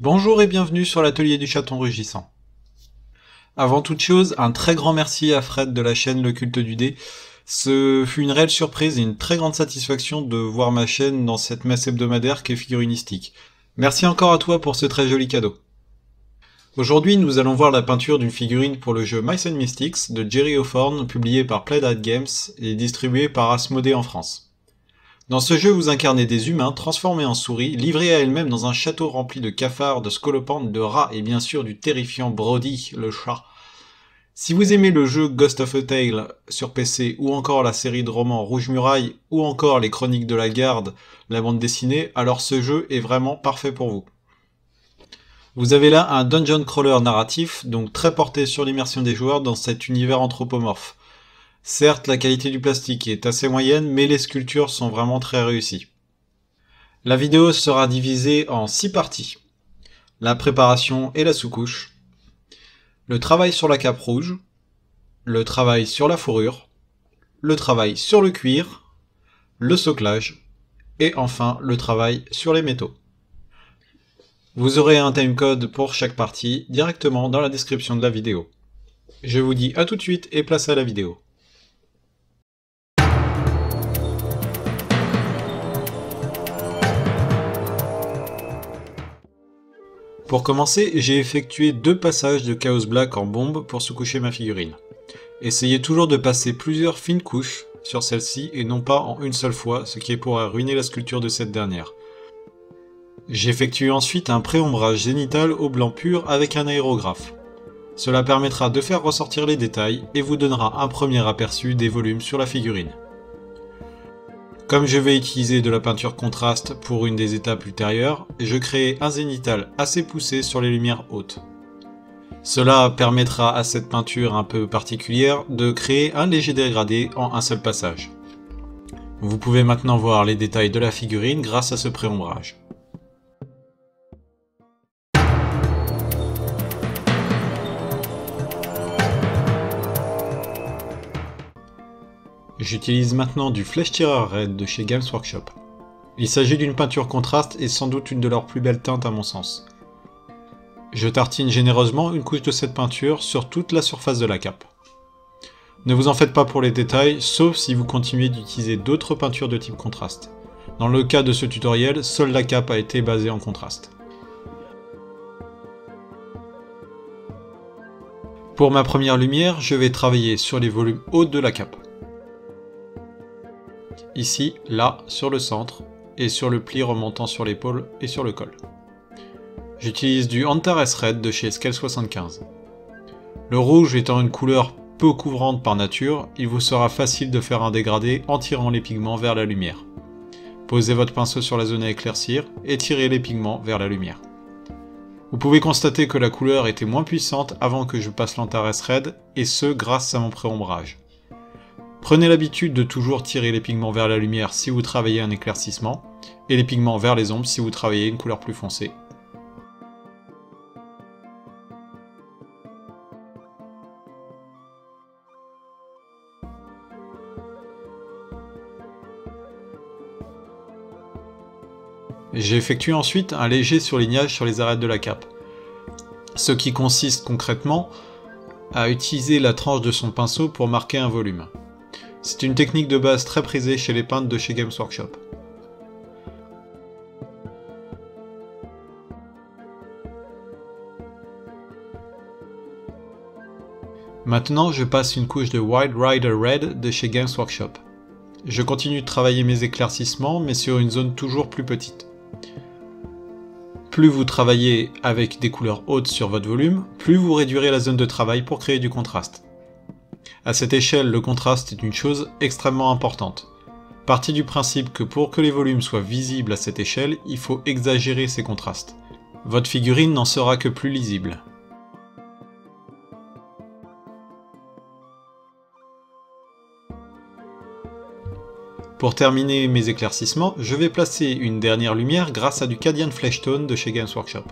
Bonjour et bienvenue sur l'atelier du chaton rugissant. Avant toute chose, un très grand merci à Fred de la chaîne Le Culte du Dé. Ce fut une réelle surprise et une très grande satisfaction de voir ma chaîne dans cette messe hebdomadaire qu'est figuristique. Merci encore à toi pour ce très joli cadeau. Aujourd'hui, nous allons voir la peinture d'une figurine pour le jeu Mice and Mystics de Jerry Hawthorne, publié par Playdead Games et distribué par Asmodée en France. Dans ce jeu, vous incarnez des humains transformés en souris, livrés à elles-mêmes dans un château rempli de cafards, de scolopendres, de rats et bien sûr du terrifiant Brody, le chat. Si vous aimez le jeu Ghost of a Tale sur PC, ou encore la série de romans Rouge Muraille, ou encore les Chroniques de la Garde, la bande dessinée, alors ce jeu est vraiment parfait pour vous. Vous avez là un dungeon crawler narratif, donc très porté sur l'immersion des joueurs dans cet univers anthropomorphe. Certes, la qualité du plastique est assez moyenne, mais les sculptures sont vraiment très réussies. La vidéo sera divisée en 6 parties. La préparation et la sous-couche, le travail sur la cape rouge, le travail sur la fourrure, le travail sur le cuir, le soclage, et enfin le travail sur les métaux. Vous aurez un timecode pour chaque partie directement dans la description de la vidéo. Je vous dis à tout de suite et place à la vidéo. Pour commencer, j'ai effectué 2 passages de Chaos Black en bombe pour sous-coucher ma figurine. Essayez toujours de passer plusieurs fines couches sur celle-ci et non pas en une seule fois, ce qui pourrait ruiner la sculpture de cette dernière. J'ai effectué ensuite un pré-ombrage zénital au blanc pur avec un aérographe. Cela permettra de faire ressortir les détails et vous donnera un premier aperçu des volumes sur la figurine. Comme je vais utiliser de la peinture contraste pour une des étapes ultérieures, je crée un zénital assez poussé sur les lumières hautes. Cela permettra à cette peinture un peu particulière de créer un léger dégradé en un seul passage. Vous pouvez maintenant voir les détails de la figurine grâce à ce pré-ombrage. J'utilise maintenant du Flèche Tireur Red de chez Games Workshop. Il s'agit d'une peinture contraste et sans doute une de leurs plus belles teintes à mon sens. Je tartine généreusement une couche de cette peinture sur toute la surface de la cape. Ne vous en faites pas pour les détails, sauf si vous continuez d'utiliser d'autres peintures de type contraste. Dans le cas de ce tutoriel, seule la cape a été basée en contraste. Pour ma première lumière, je vais travailler sur les volumes hauts de la cape. Ici, là, sur le centre, et sur le pli remontant sur l'épaule et sur le col. J'utilise du Antares Red de chez Scale75. Le rouge étant une couleur peu couvrante par nature, il vous sera facile de faire un dégradé en tirant les pigments vers la lumière. Posez votre pinceau sur la zone à éclaircir et tirez les pigments vers la lumière. Vous pouvez constater que la couleur était moins puissante avant que je passe l'Antares Red, et ce grâce à mon pré-ombrage. Prenez l'habitude de toujours tirer les pigments vers la lumière si vous travaillez un éclaircissement, et les pigments vers les ombres si vous travaillez une couleur plus foncée. J'ai effectué ensuite un léger surlignage sur les arêtes de la cape, ce qui consiste concrètement à utiliser la tranche de son pinceau pour marquer un volume. C'est une technique de base très prisée chez les peintres de chez Games Workshop. Maintenant, je passe une couche de Wild Rider Red de chez Games Workshop. Je continue de travailler mes éclaircissements, mais sur une zone toujours plus petite. Plus vous travaillez avec des couleurs hautes sur votre volume, plus vous réduirez la zone de travail pour créer du contraste. À cette échelle, le contraste est une chose extrêmement importante. Partez du principe que pour que les volumes soient visibles à cette échelle, il faut exagérer ces contrastes. Votre figurine n'en sera que plus lisible. Pour terminer mes éclaircissements, je vais placer une dernière lumière grâce à du Cadian Flesh Tone de chez Games Workshop.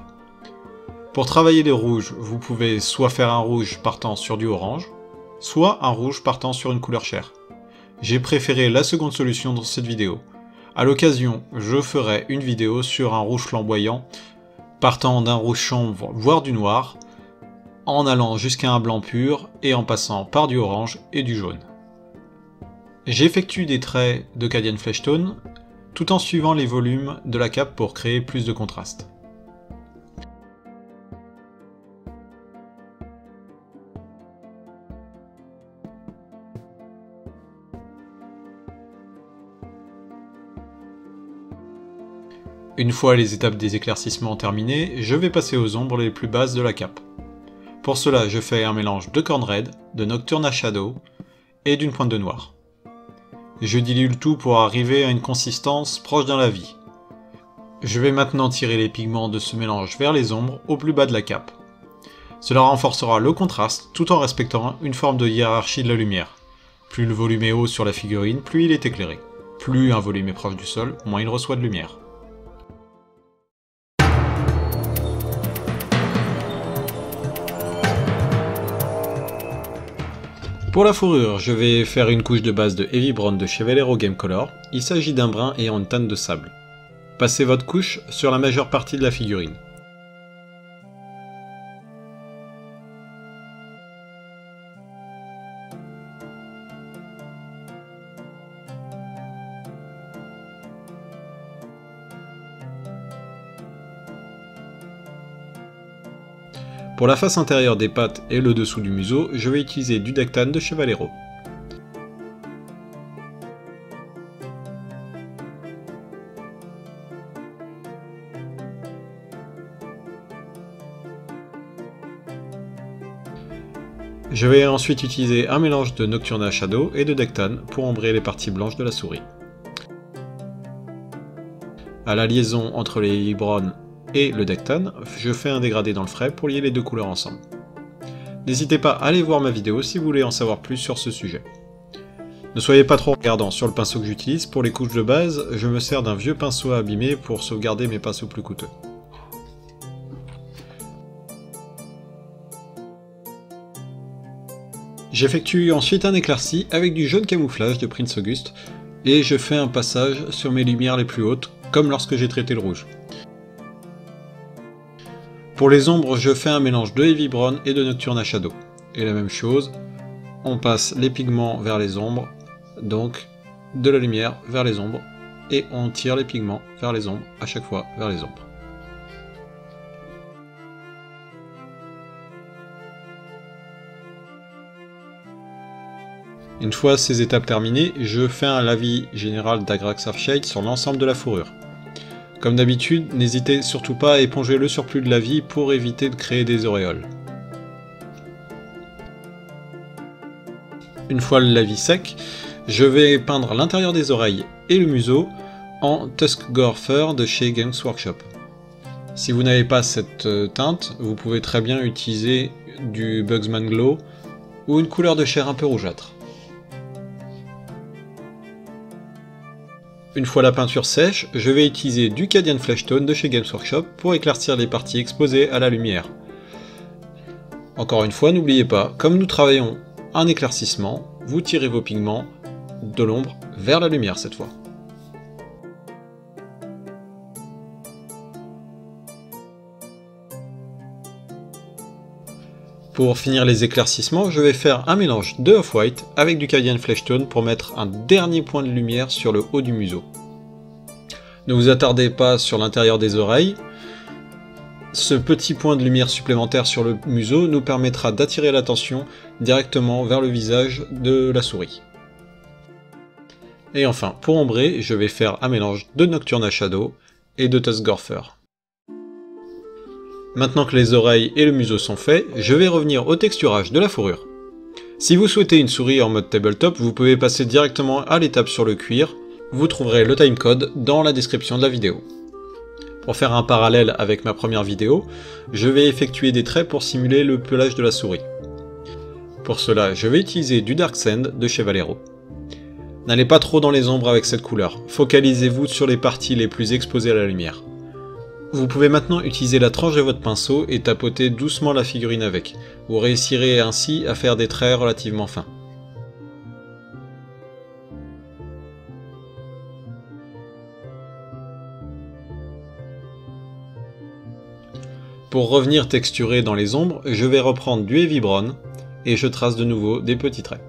Pour travailler les rouges, vous pouvez soit faire un rouge partant sur du orange, soit un rouge partant sur une couleur chair. J'ai préféré la seconde solution dans cette vidéo. À l'occasion, je ferai une vidéo sur un rouge flamboyant partant d'un rouge chambre voire du noir, en allant jusqu'à un blanc pur et en passant par du orange et du jaune. J'effectue des traits de Cadian Flesh Tone tout en suivant les volumes de la cape pour créer plus de contraste. Une fois les étapes des éclaircissements terminées, je vais passer aux ombres les plus basses de la cape. Pour cela, je fais un mélange de Corn Red, de Nocturna Shadow et d'une pointe de noir. Je dilue le tout pour arriver à une consistance proche d'un lavis. Je vais maintenant tirer les pigments de ce mélange vers les ombres au plus bas de la cape. Cela renforcera le contraste tout en respectant une forme de hiérarchie de la lumière. Plus le volume est haut sur la figurine, plus il est éclairé. Plus un volume est proche du sol, moins il reçoit de lumière. Pour la fourrure, je vais faire une couche de base de Heavy Brown de chez Vallejo Gamecolor. Il s'agit d'un brun ayant une teinte de sable. Passez votre couche sur la majeure partie de la figurine. Pour la face intérieure des pattes et le dessous du museau, je vais utiliser du Dactane de chez Vallejo. Je vais ensuite utiliser un mélange de Nocturna Shadow et de Dactane pour ombrer les parties blanches de la souris. À la liaison entre les Heavy Brown et le Dactane, je fais un dégradé dans le frais pour lier les deux couleurs ensemble. N'hésitez pas à aller voir ma vidéo si vous voulez en savoir plus sur ce sujet. Ne soyez pas trop regardant sur le pinceau que j'utilise, pour les couches de base, je me sers d'un vieux pinceau abîmé pour sauvegarder mes pinceaux plus coûteux. J'effectue ensuite un éclairci avec du jaune camouflage de Prince August, et je fais un passage sur mes lumières les plus hautes, comme lorsque j'ai traité le rouge. Pour les ombres, je fais un mélange de Heavy Brown et de Nocturna Shadow. Et la même chose, on passe les pigments vers les ombres, donc de la lumière vers les ombres, et on tire les pigments vers les ombres, à chaque fois vers les ombres. Une fois ces étapes terminées, je fais un lavis général d'Agrax Shade sur l'ensemble de la fourrure. Comme d'habitude, n'hésitez surtout pas à éponger le surplus de lavis pour éviter de créer des auréoles. Une fois le lavis sec, je vais peindre l'intérieur des oreilles et le museau en Tusk Gore Fur de chez Games Workshop. Si vous n'avez pas cette teinte, vous pouvez très bien utiliser du Bugsman Glow ou une couleur de chair un peu rougeâtre. Une fois la peinture sèche, je vais utiliser du Cadian Flesh Tone de chez Games Workshop pour éclaircir les parties exposées à la lumière. Encore une fois, n'oubliez pas, comme nous travaillons un éclaircissement, vous tirez vos pigments de l'ombre vers la lumière cette fois. Pour finir les éclaircissements, je vais faire un mélange de Off-White avec du Cadian Flesh Tone pour mettre un dernier point de lumière sur le haut du museau. Ne vous attardez pas sur l'intérieur des oreilles. Ce petit point de lumière supplémentaire sur le museau nous permettra d'attirer l'attention directement vers le visage de la souris. Et enfin, pour ombrer, je vais faire un mélange de Nocturna Shadow et de Tusk Gore Fur. Maintenant que les oreilles et le museau sont faits, je vais revenir au texturage de la fourrure. Si vous souhaitez une souris en mode tabletop, vous pouvez passer directement à l'étape sur le cuir. Vous trouverez le timecode dans la description de la vidéo. Pour faire un parallèle avec ma première vidéo, je vais effectuer des traits pour simuler le pelage de la souris. Pour cela, je vais utiliser du Dark Sand de chez Vallejo. N'allez pas trop dans les ombres avec cette couleur, focalisez-vous sur les parties les plus exposées à la lumière. Vous pouvez maintenant utiliser la tranche de votre pinceau et tapoter doucement la figurine avec. Vous réussirez ainsi à faire des traits relativement fins. Pour revenir texturer dans les ombres, je vais reprendre du Heavy Brown et je trace de nouveau des petits traits.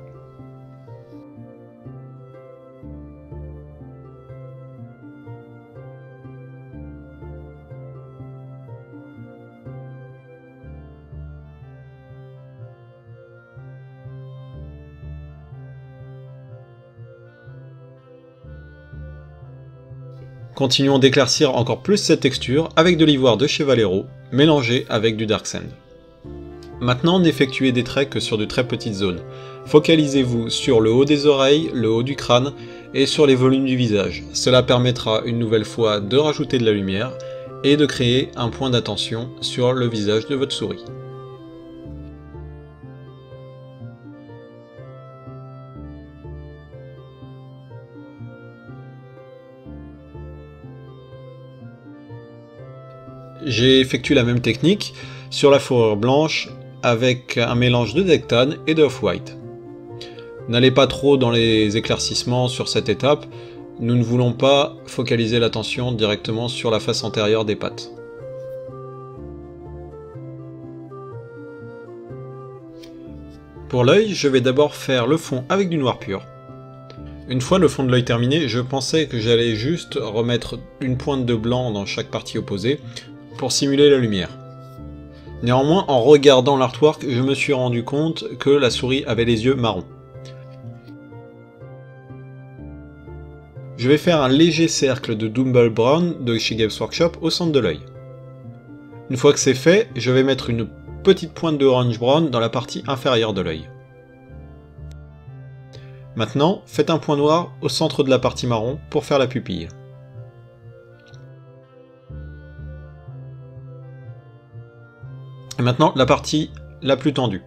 Continuons d'éclaircir encore plus cette texture avec de l'ivoire de chez Vallejo, mélangé avec du Dark Sand. Maintenant, n'effectuez des traits que sur de très petites zones. Focalisez-vous sur le haut des oreilles, le haut du crâne et sur les volumes du visage. Cela permettra une nouvelle fois de rajouter de la lumière et de créer un point d'attention sur le visage de votre souris. J'ai effectué la même technique sur la fourrure blanche avec un mélange de deck tan et de off-white. N'allez pas trop dans les éclaircissements sur cette étape, nous ne voulons pas focaliser l'attention directement sur la face antérieure des pattes. Pour l'œil, je vais d'abord faire le fond avec du noir pur. Une fois le fond de l'œil terminé, je pensais que j'allais juste remettre une pointe de blanc dans chaque partie opposée pour simuler la lumière. Néanmoins, en regardant l'artwork, je me suis rendu compte que la souris avait les yeux marrons. Je vais faire un léger cercle de Dumble Brown de chez Games Workshop au centre de l'œil. Une fois que c'est fait, je vais mettre une petite pointe de Orange Brown dans la partie inférieure de l'œil. Maintenant, faites un point noir au centre de la partie marron pour faire la pupille. Et maintenant, la partie la plus tendue.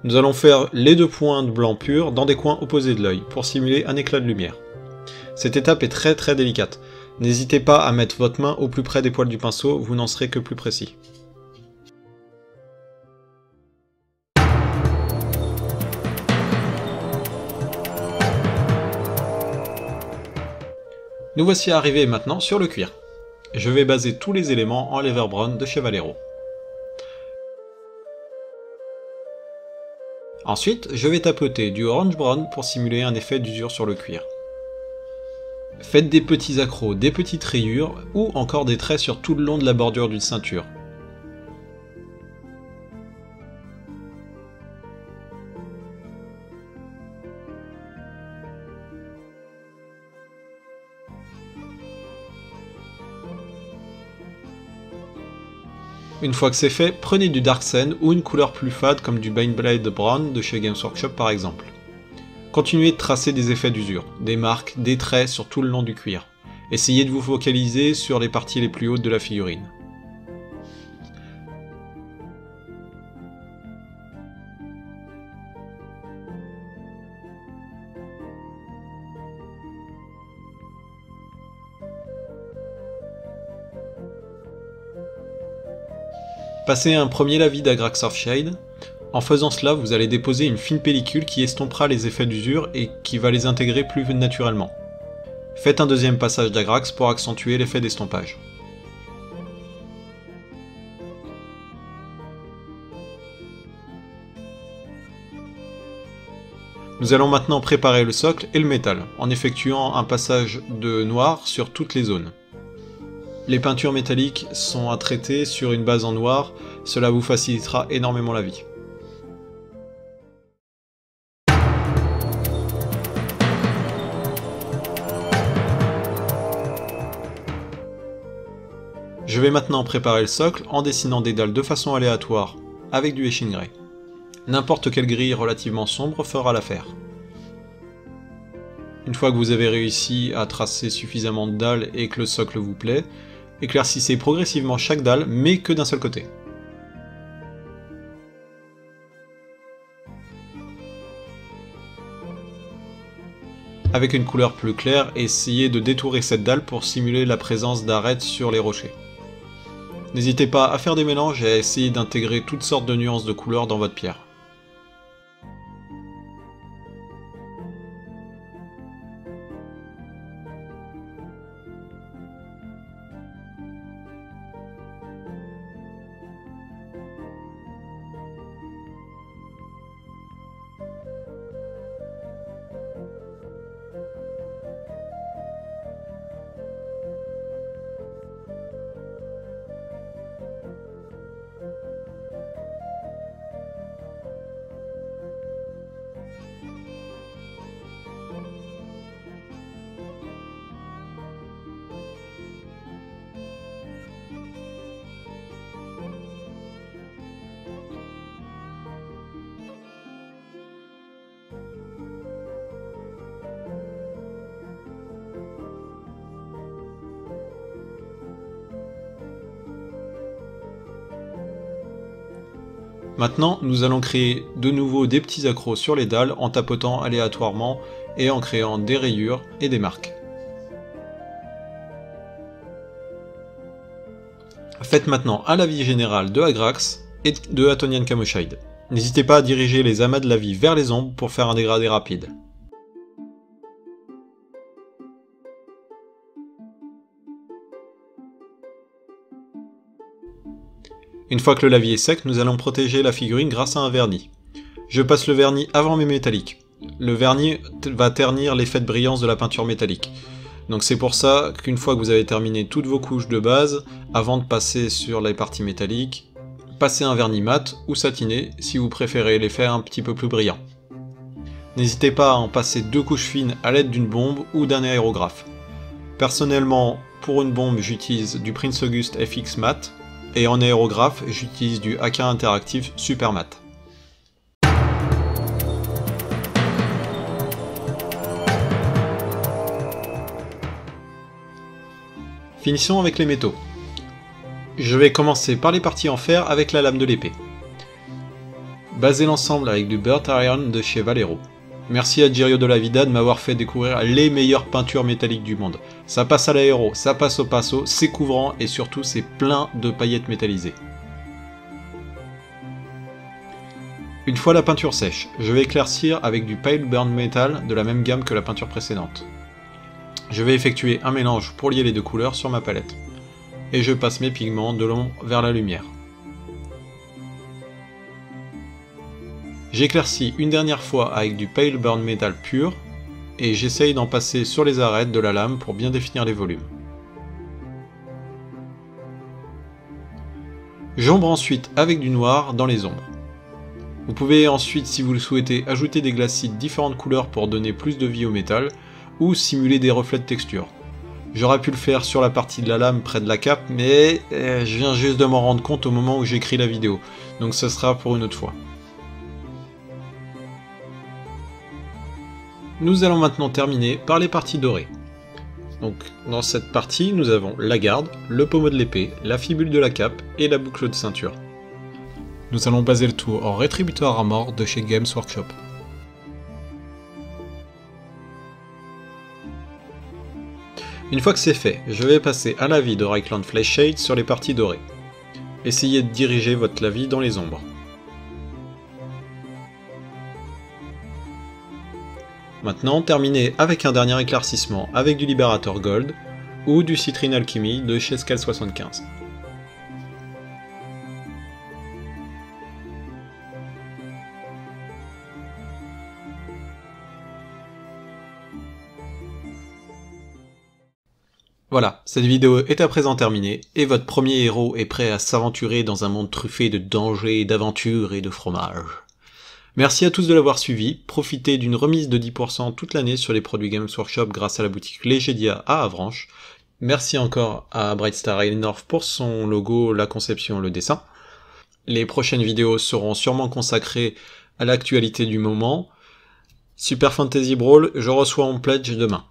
Nous allons faire les deux points de blanc pur dans des coins opposés de l'œil pour simuler un éclat de lumière. Cette étape est très délicate. N'hésitez pas à mettre votre main au plus près des poils du pinceau, vous n'en serez que plus précis. Nous voici arrivés maintenant sur le cuir. Je vais baser tous les éléments en Leather Brown de chez Vallejo. Ensuite, je vais tapoter du Orange Brown pour simuler un effet d'usure sur le cuir. Faites des petits accros, des petites rayures ou encore des traits sur tout le long de la bordure d'une ceinture. Une fois que c'est fait, prenez du Dark Sand ou une couleur plus fade comme du Baneblade Brown de chez Games Workshop par exemple. Continuez de tracer des effets d'usure, des marques, des traits sur tout le long du cuir. Essayez de vous focaliser sur les parties les plus hautes de la figurine. Passez un premier lavis d'Agrax Earthshade. En faisant cela, vous allez déposer une fine pellicule qui estompera les effets d'usure et qui va les intégrer plus naturellement. Faites un deuxième passage d'Agrax pour accentuer l'effet d'estompage. Nous allons maintenant préparer le socle et le métal, en effectuant un passage de noir sur toutes les zones. Les peintures métalliques sont à traiter sur une base en noir, cela vous facilitera énormément la vie. Je vais maintenant préparer le socle en dessinant des dalles de façon aléatoire, avec du Etching Grey. N'importe quelle grille relativement sombre fera l'affaire. Une fois que vous avez réussi à tracer suffisamment de dalles et que le socle vous plaît, éclaircissez progressivement chaque dalle, mais que d'un seul côté. Avec une couleur plus claire, essayez de détourer cette dalle pour simuler la présence d'arêtes sur les rochers. N'hésitez pas à faire des mélanges et à essayer d'intégrer toutes sortes de nuances de couleurs dans votre pierre. Maintenant, nous allons créer de nouveau des petits accros sur les dalles en tapotant aléatoirement et en créant des rayures et des marques. Faites maintenant à la vie générale de Agrax et de Atonian Camoshide. N'hésitez pas à diriger les amas de la vie vers les ombres pour faire un dégradé rapide. Une fois que le lavis est sec, nous allons protéger la figurine grâce à un vernis. Je passe le vernis avant mes métalliques. Le vernis va ternir l'effet de brillance de la peinture métallique. Donc c'est pour ça qu'une fois que vous avez terminé toutes vos couches de base, avant de passer sur les parties métalliques, passez un vernis mat ou satiné si vous préférez l'effet un petit peu plus brillant. N'hésitez pas à en passer 2 couches fines à l'aide d'une bombe ou d'un aérographe. Personnellement, pour une bombe, j'utilise du Prince August FX Matte, et en aérographe, j'utilise du AK Interactive Super Matte. Finissons avec les métaux. Je vais commencer par les parties en fer avec la lame de l'épée. Basez l'ensemble avec du Burnt Iron de chez Valero. Merci à Girio de la Vida de m'avoir fait découvrir les meilleures peintures métalliques du monde. Ça passe à l'aéro, ça passe au passo, c'est couvrant et surtout c'est plein de paillettes métallisées. Une fois la peinture sèche, je vais éclaircir avec du Pale Burnt Metal de la même gamme que la peinture précédente. Je vais effectuer un mélange pour lier les deux couleurs sur ma palette. Et je passe mes pigments de l'ombre vers la lumière. J'éclaircis une dernière fois avec du Pale Burnt Metal pur, et j'essaye d'en passer sur les arêtes de la lame pour bien définir les volumes. J'ombre ensuite avec du noir dans les ombres. Vous pouvez ensuite, si vous le souhaitez, ajouter des glacides différentes couleurs pour donner plus de vie au métal, ou simuler des reflets de texture. J'aurais pu le faire sur la partie de la lame près de la cape, mais je viens juste de m'en rendre compte au moment où j'écris la vidéo, donc ce sera pour une autre fois. Nous allons maintenant terminer par les parties dorées. Donc dans cette partie, nous avons la garde, le pommeau de l'épée, la fibule de la cape et la boucle de ceinture. Nous allons baser le tout en Retributor Armor de chez Games Workshop. Une fois que c'est fait, je vais passer à lavis de Reichland Flesh Shade sur les parties dorées. Essayez de diriger votre lavis dans les ombres. Maintenant, terminez avec un dernier éclaircissement avec du Liberator Gold ou du Citrine Alchemy de chez Scale 75. Voilà, cette vidéo est à présent terminée, et votre premier héros est prêt à s'aventurer dans un monde truffé de dangers, d'aventures et de fromage. Merci à tous de l'avoir suivi, profitez d'une remise de 10% toute l'année sur les produits Games Workshop grâce à la boutique Legedia à Avranches. Merci encore à Brightstar North pour son logo, la conception, le dessin. Les prochaines vidéos seront sûrement consacrées à l'actualité du moment. Super Fantasy Brawl, je reçois mon pledge demain.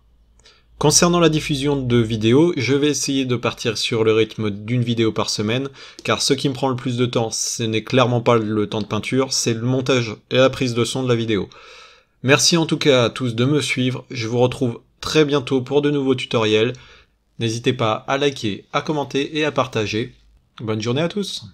Concernant la diffusion de vidéos, je vais essayer de partir sur le rythme d'une vidéo par semaine, car ce qui me prend le plus de temps, ce n'est clairement pas le temps de peinture, c'est le montage et la prise de son de la vidéo. Merci en tout cas à tous de me suivre, je vous retrouve très bientôt pour de nouveaux tutoriels. N'hésitez pas à liker, à commenter et à partager. Bonne journée à tous!